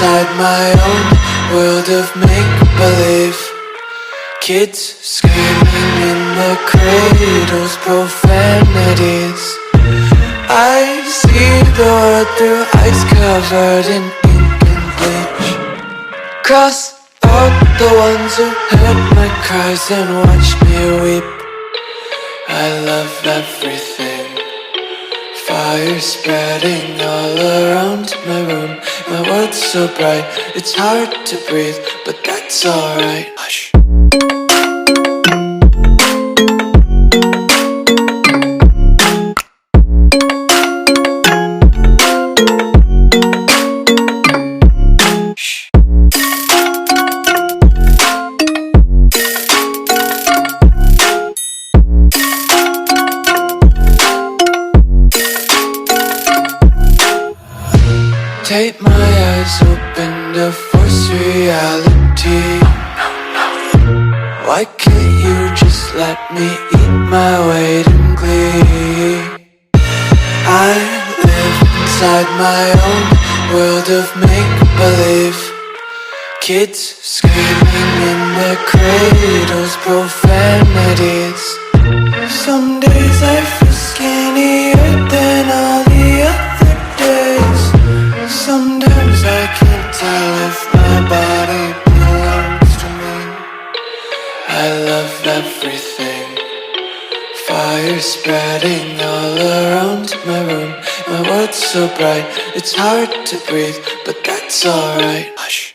inside my own world of make-believe. Kids screaming in the cradles, profanities. I see the world through ice covered in ink and bleach. Cross out the ones who heard my cries and watched me weep. I love everything. Fire spreading all around my room. My world's so bright, it's hard to breathe, but that's alright. Hush. Take my eyes open to force reality. Why can't you just let me eat my weight in glee? I live inside my own world of make-believe. Kids screaming in their cradles, profanities. Some days I feel skinnier than all the other days. Sometimes I can't tell if my body belongs to me. I love everything. Fire spreading all around my room. My world's so bright, it's hard to breathe, but that's alright. Hush.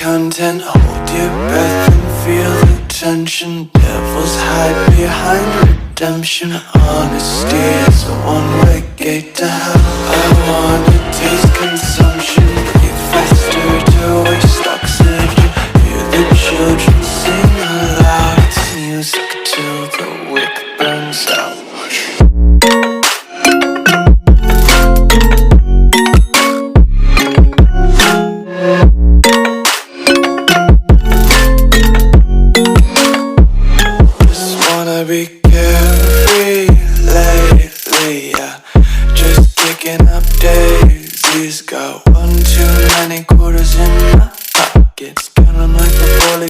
Content, hold your breath and feel the tension. Devils hide behind redemption. Honesty is a one-way gate to hell. I wanna taste consumption, breathe faster to waste oxygen. Hear the children sing aloud. It's music till the wick burns out. Be carefree lately, yeah. Just picking up daisies. Got one too many